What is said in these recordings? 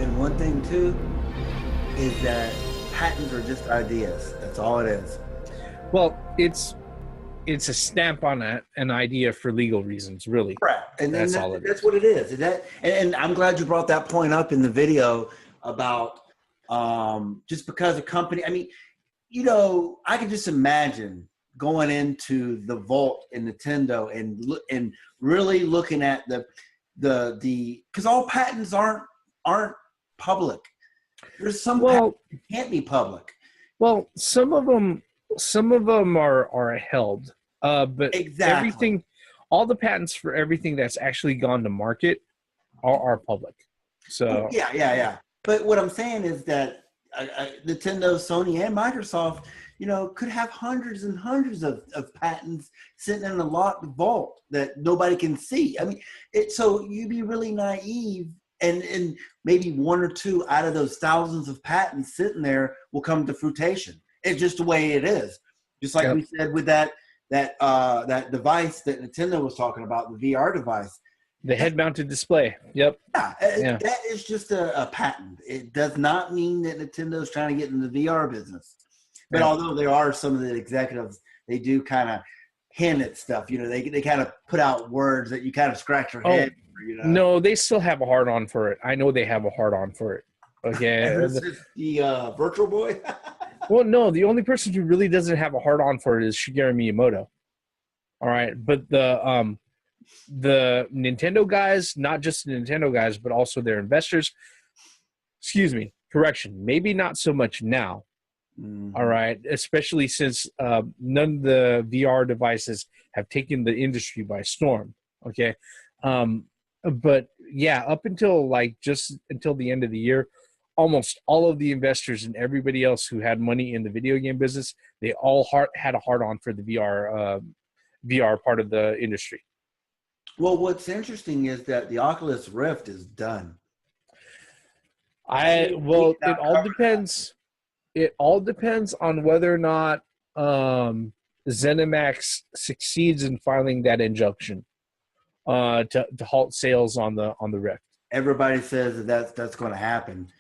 And one thing too is that patents are just ideas. That's all it is. Well, it's a stamp on an idea for legal reasons, really. Correct. And that's then all it that's is. what it is. And I'm glad you brought that point up in the video about just because a company, I mean, you know, I can just imagine going into the vault in Nintendo and really looking at the because all patents aren't public. There's some patents that can't be public. Well, some of them are held, but exactly. all the patents for everything that's actually gone to market are public. So yeah. But what I'm saying is that Nintendo, Sony, and Microsoft, you know, could have hundreds and hundreds of patents sitting in a locked vault that nobody can see. I mean, so you'd be really naive, and maybe one or two out of those thousands of patents sitting there will come to fruition. It's just the way it is. Just like we said with that device that Nintendo was talking about, the VR device. The head-mounted display. Yep. Yeah, that is just a patent. It does not mean that Nintendo's trying to get in the VR business. But although there are some of the executives, they do kind of hint at stuff. You know, they kind of put out words that you kind of scratch your head. You know? No, they still have a hard-on for it. I know they have a hard-on for it. Okay. the Virtual Boy? Well, no, the only person who really doesn't have a hard-on for it is Shigeru Miyamoto. All right, but the Nintendo guys, not just the Nintendo guys, but also their investors. Excuse me, correction. Maybe not so much now. Mm-hmm. All right, especially since none of the VR devices have taken the industry by storm. Okay, but yeah, up until just until the end of the year, almost all of the investors and everybody else who had money in the video game business, they all had a hard-on for the VR part of the industry. Well, what's interesting is that the Oculus Rift is done. It all depends. It all depends on whether or not ZeniMax succeeds in filing that injunction to halt sales on the Rift. Everybody says that's going to happen.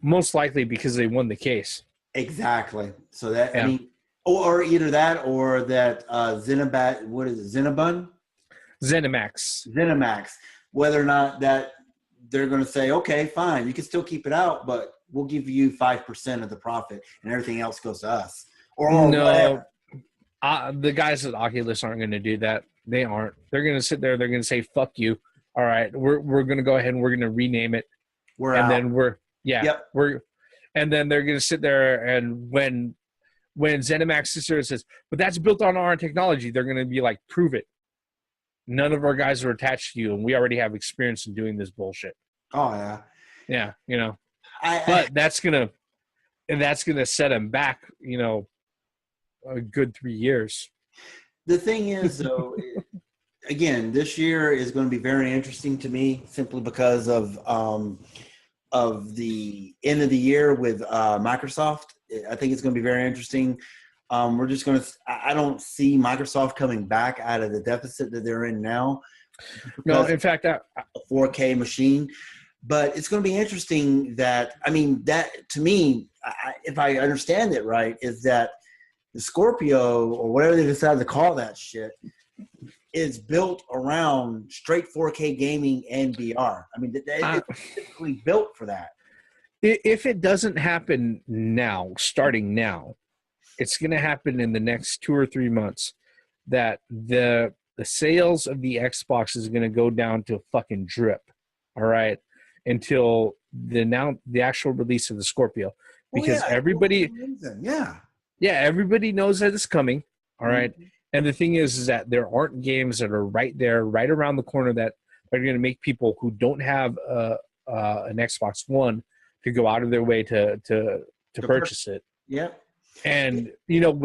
Most likely because they won the case. Exactly. So that I mean, or either that or that Zenimax. What is it? ZeniMax. Whether or not that they're going to say, okay, fine, you can still keep it out, but we'll give you 5% of the profit, and everything else goes to us. Or no, the guys at Oculus aren't going to do that. They aren't. They're going to sit there. They're going to say, "Fuck you." All right, we're going to go ahead and we're going to rename it. Then and then they're going to sit there, and when ZeniMax sits there and says, "But that's built on our technology," they're going to be like, "Prove it. None of our guys are attached to you, and we already have experience in doing this bullshit." Oh yeah, yeah, you know. But that's gonna set them back, you know, a good 3 years. The thing is, though, again, this year is going to be very interesting to me, simply because of the end of the year with Microsoft. I think it's going to be very interesting. We're just going to. I don't see Microsoft coming back out of the deficit that they're in now. No, in fact, a 4K machine. But it's going to be interesting that, I mean, that to me, if I understand it right, is that the Scorpio, or whatever they decide to call that shit, is built around straight 4K gaming and VR. I mean, it's typically built for that. If it doesn't happen now, starting now, it's going to happen in the next 2 or 3 months, that the sales of the Xbox is going to go down to a fucking drip. All right. Until the actual release of the Scorpio, because everybody knows that it's coming. All right. Mm-hmm. And the thing is that there aren't games that are right there, right around the corner, that are going to make people who don't have an Xbox One to go out of their way to purchase it. Yeah. And you know,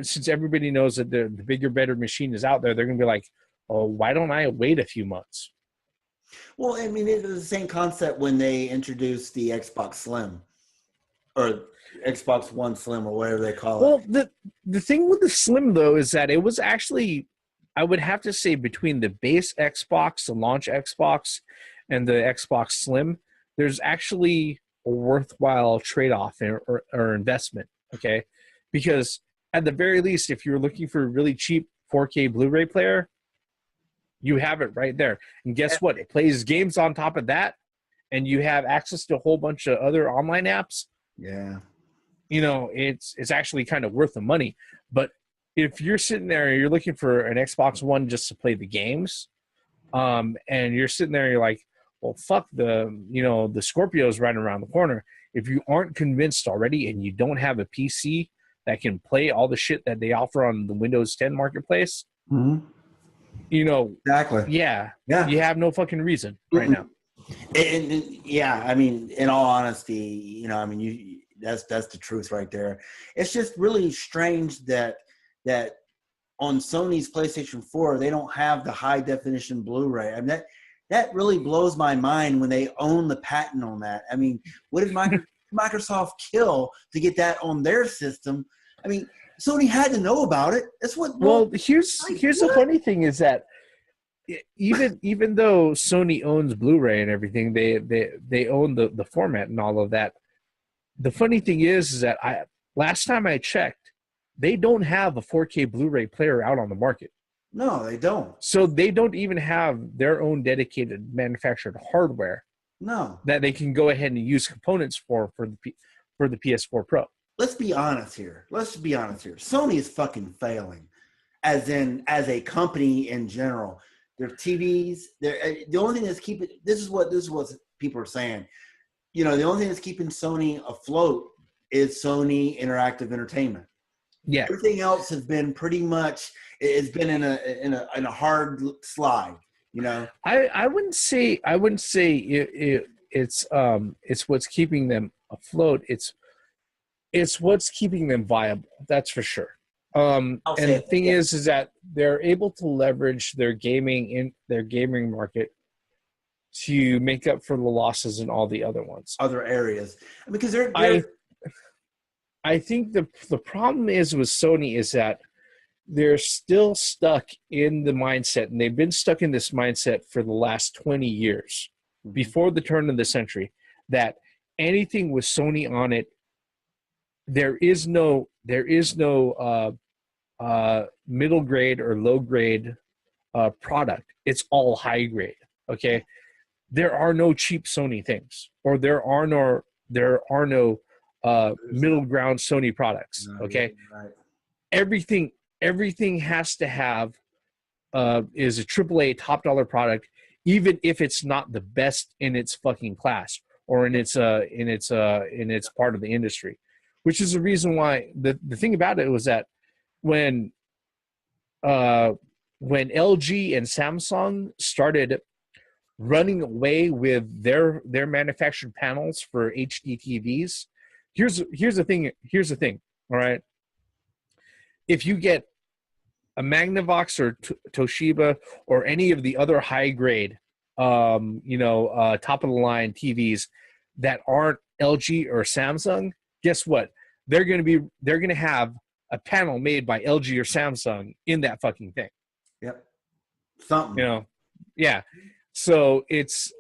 since everybody knows that the bigger, better machine is out there, they're going to be like, "Oh, why don't I wait a few months?" Well, I mean, it was the same concept when they introduced the Xbox Slim, or Xbox One Slim, or whatever they call it. Well, the thing with the Slim, though, is that it was actually, I would have to say, between the base Xbox, the launch Xbox, and the Xbox Slim, there's actually a worthwhile trade-off or investment, okay? Because at the very least, if you're looking for a really cheap 4K Blu-ray player, you have it right there. And guess what? It plays games on top of that, and you have access to a whole bunch of other online apps. Yeah. You know, it's actually kind of worth the money. But if you're sitting there and you're looking for an Xbox One just to play the games, and you're sitting there and you're like, well, fuck the Scorpio's right around the corner. If you aren't convinced already and you don't have a PC that can play all the shit that they offer on the Windows 10 marketplace, you know, exactly. Yeah. You have no fucking reason right now. And yeah, I mean, in all honesty, you know, I mean, that's the truth right there. It's just really strange that on Sony's PlayStation 4, they don't have the high definition Blu-ray. I mean, that really blows my mind when they own the patent on that. I mean, what did Microsoft kill to get that on their system? I mean, Sony had to know about it. That's what. Well, here's the funny thing is that even though Sony owns Blu-ray and everything, they own the format and all of that. The funny thing is that last time I checked, they don't have a 4K Blu-ray player out on the market. No, they don't. So they don't even have their own dedicated manufactured hardware. No, that they can go ahead and use components for the PS4 Pro. Let's be honest here. Sony is fucking failing, as a company in general. Their TVs, the only thing that's keeping this is what people are saying. You know, the only thing that's keeping Sony afloat is Sony Interactive Entertainment. Yeah. Everything else has been pretty much in a hard slide. You know, I wouldn't say it's what's keeping them afloat. It's what's keeping them viable. That's for sure. And the thing is that they're able to leverage their gaming market to make up for the losses in all the other other areas. Because I think the problem is with Sony is that they're still stuck in the mindset, and they've been stuck in this mindset for the last 20 years, before the turn of the century, that anything with Sony on it, there is no middle grade or low grade product. It's all high grade. Okay, there are no cheap Sony things, or there are no middle ground Sony products. Okay, right. Everything has to have is a AAA top dollar product, even if it's not the best in its fucking class or in its part of the industry. Which is the reason why the thing about it was that when LG and Samsung started running away with their manufactured panels for HD TVs, here's the thing. All right, if you get a Magnavox or Toshiba or any of the other high grade, top of the line TVs that aren't LG or Samsung, guess what? They're going to have a panel made by LG or Samsung in that fucking thing. Yep. Something. Yeah. So it's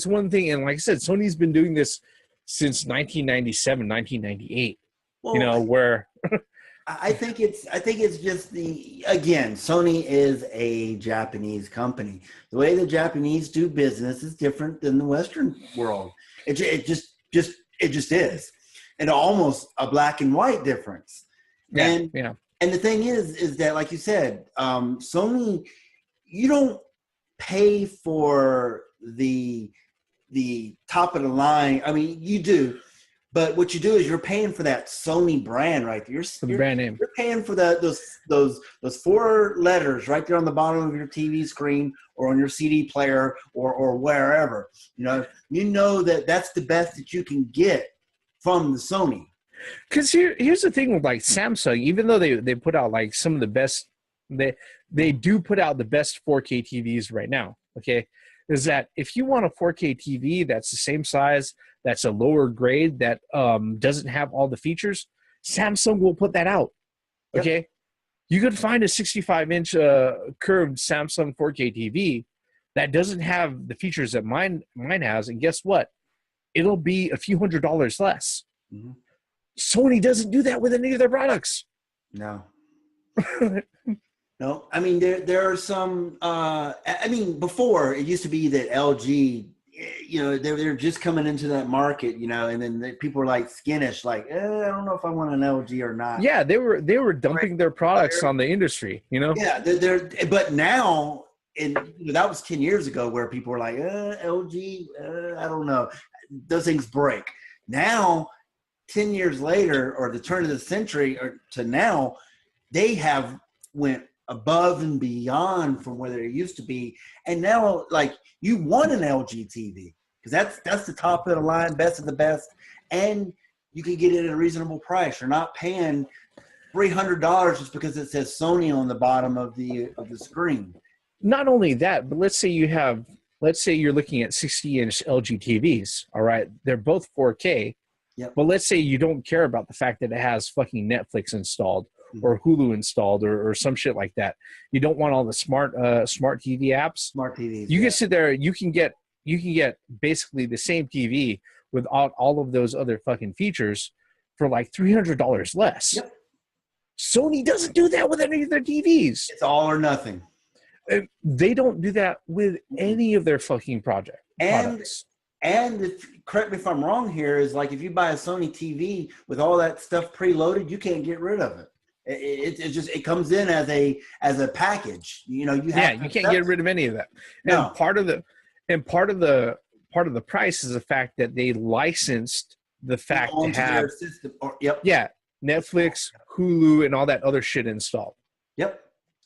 one thing, and like I said, Sony's been doing this since 1997, 1998. Well, where I think it's just Sony is a Japanese company. The way the Japanese do business is different than the Western world. It just is, and almost a black and white difference. And the thing is that, like you said, Sony, you don't pay for the top of the line. I mean, you do, but what you do is you're paying for that Sony brand right there. You're brand name. You're paying for those 4 letters right there on the bottom of your TV screen or on your CD player or wherever. You know that's the best that you can get from the Sony. Because here's the thing with like Samsung, even though they put out like some of the best, they do put out the best 4K TVs right now. Okay, is that if you want a 4K TV that's the same size, that's a lower grade, that doesn't have all the features, Samsung will put that out. Okay, yep. You could find a 65-inch curved Samsung 4K TV that doesn't have the features that mine has, and guess what? It'll be a few $100s less. Mm-hmm. Sony doesn't do that with any of their products. No. No, I mean there are some. I mean, before it used to be that LG, you know, they're just coming into that market, you know, and then people were like skittish, like, I don't know if I want an LG or not. Yeah, they were dumping their products on the industry, you know. Yeah, but now, that was 10 years ago, where people were like, LG, I don't know, those things break. Now, 10 years later, or the turn of the century, or to now, they have went above and beyond from where they used to be, and now, like, you want an LG TV because that's the top of the line, best of the best, and you can get it at a reasonable price. You're not paying $300 just because it says Sony on the bottom of the screen. Not only that, but let's say you're looking at 60-inch LG TVs. All right, they're both 4K. Yep. But let's say you don't care about the fact that it has fucking Netflix installed or Hulu installed or some shit like that. You don't want all the smart TV apps. Smart TVs. You can sit there. You can get basically the same TV without all of those other fucking features for like $300 less. Yep. Sony doesn't do that with any of their TVs. It's all or nothing. They don't do that with any of their fucking products. And correct me if I'm wrong here, is like if you buy a Sony TV with all that stuff preloaded, you can't get rid of it. It comes in as a package. You know, you can't get rid of any of that. No. And part of the price is the fact that they licensed the fact to have their system. Yep. Yeah, Netflix, Hulu, and all that other shit installed. Yep.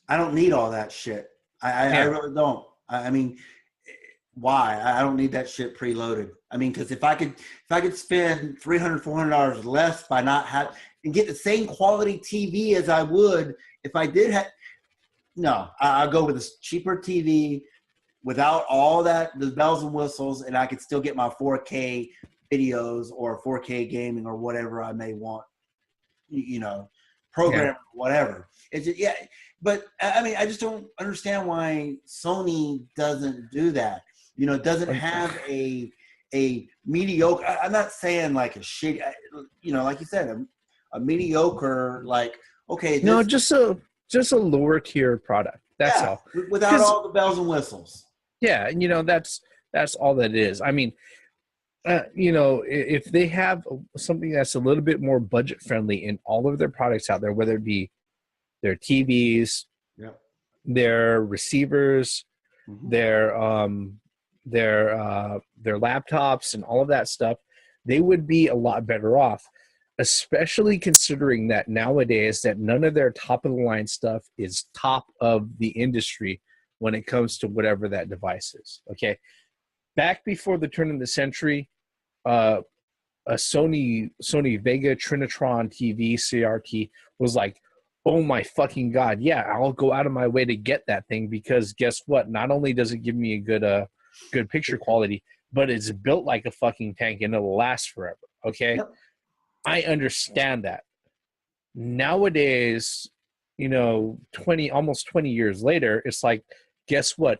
I don't need all that shit. I really don't. I mean, why? I don't need that shit preloaded. I mean, because if I could spend $300, $400 less by not have and get the same quality TV as I would if I did have, no, I'll go with a cheaper TV without all that, the bells and whistles, and I could still get my 4K videos or 4K gaming or whatever I may want, you know, program, whatever. It's just, but I mean, I just don't understand why Sony doesn't do that. You know, doesn't have a mediocre. I'm not saying like a shitty. You know, like you said, a mediocre. Like, okay, no, just a lower tier product. That's all. Without all the bells and whistles. Yeah, and you know that's all that is. I mean, you know, if they have something that's a little bit more budget friendly in all of their products out there, whether it be their TVs, their receivers, their laptops and all of that stuff, they would be a lot better off, especially considering that nowadays that none of their top of the line stuff is top of the industry when it comes to whatever that device is. Okay. Back before the turn of the century, a Sony Vega Trinitron TV CRT was like, oh my fucking God. Yeah, I'll go out of my way to get that thing because guess what? Not only does it give me a good picture quality, but it's built like a fucking tank and it'll last forever. Okay. Yep. I understand that. Nowadays, you know, almost 20 years later, it's like, guess what?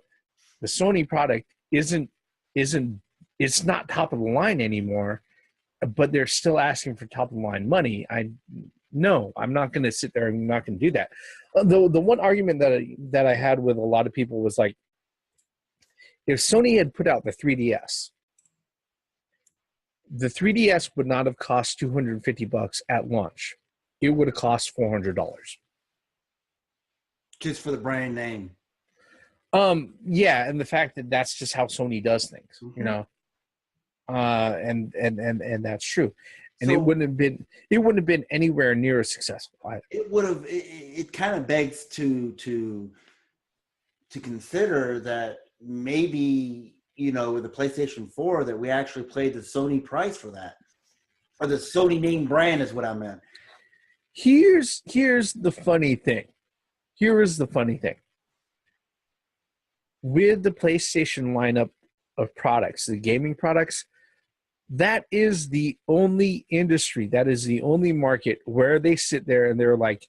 The Sony product it's not top of the line anymore, but they're still asking for top of the line money. No, I'm not going to sit there. I'm not going to do that. The one argument that I had with a lot of people was like, if Sony had put out the 3DS would not have cost $250 at launch. It would have cost $400. Just for the brand name. Yeah, and the fact that that's just how Sony does things, you know, and that's true. And so, it wouldn't have been anywhere near as successful either. It would have. It kind of begs to consider that maybe, you know, with the PlayStation 4 that we actually paid the Sony price for that, or the Sony name brand is what I meant. Here's the funny thing. With the PlayStation lineup of products, the gaming products, that is the only industry, that is the only market where they sit there and they're like,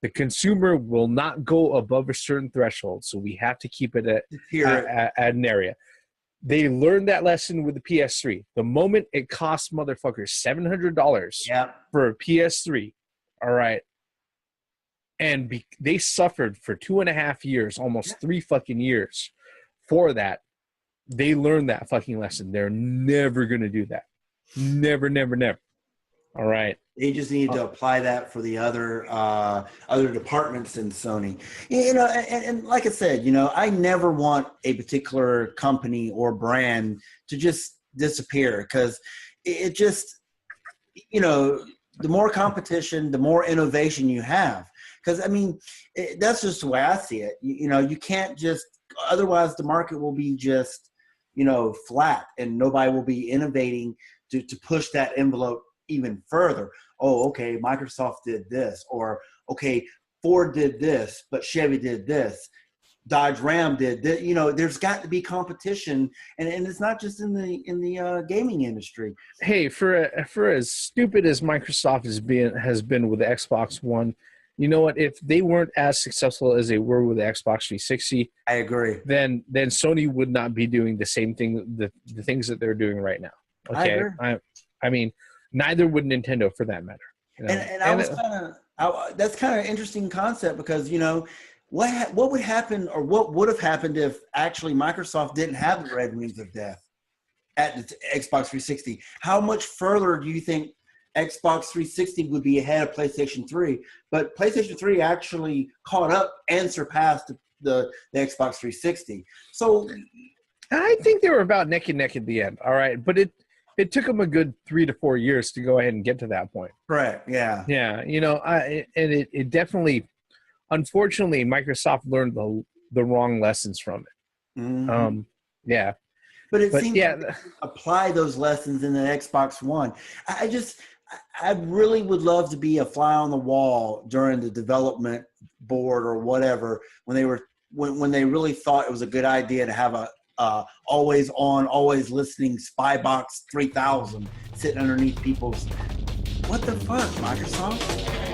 The consumer will not go above a certain threshold, so we have to keep it at an area. They learned that lesson with the PS3. The moment it cost motherfuckers $700 for a PS3, all right, and they suffered for 2.5 years, almost 3 fucking years for that. They learned that fucking lesson. They're never going to do that. Never, never, never. All right. They just need to apply that for the other departments in Sony. You know, and like I said, you know, I never want a particular company or brand to just disappear, because it just, you know, the more competition, the more innovation you have. Because, I mean, that's just the way I see it. You know, you can't just, otherwise the market will be just, you know, flat, and nobody will be innovating to push that envelope even further. Oh, okay, Microsoft did this, or okay, Ford did this, but Chevy did this, Dodge Ram did this. You know, there's got to be competition, and it's not just in the gaming industry. Hey, for as stupid as Microsoft has been with the Xbox One, you know what? If they weren't as successful as they were with the Xbox 360, I agree. Then Sony would not be doing the same thing, the things that they're doing right now. Okay, I mean, neither would Nintendo, for that matter. You know? And I was that's kind of an interesting concept, because, you know, what would happen, or what would have happened if actually Microsoft didn't have the Red Wings of Death at the Xbox 360? How much further do you think Xbox 360 would be ahead of PlayStation 3? But PlayStation 3 actually caught up and surpassed the Xbox 360. So I think they were about neck and neck at the end. All right, but it took them a good 3 to 4 years to go ahead and get to that point. Correct. Yeah. Yeah. You know, it definitely, unfortunately, Microsoft learned the wrong lessons from it. Mm-hmm. Yeah. But it seems like they apply those lessons in the Xbox One. I really would love to be a fly on the wall during the development board or whatever, when they really thought it was a good idea to have a always on, always listening Spybox 3000 sitting underneath people's. What the fuck, Microsoft?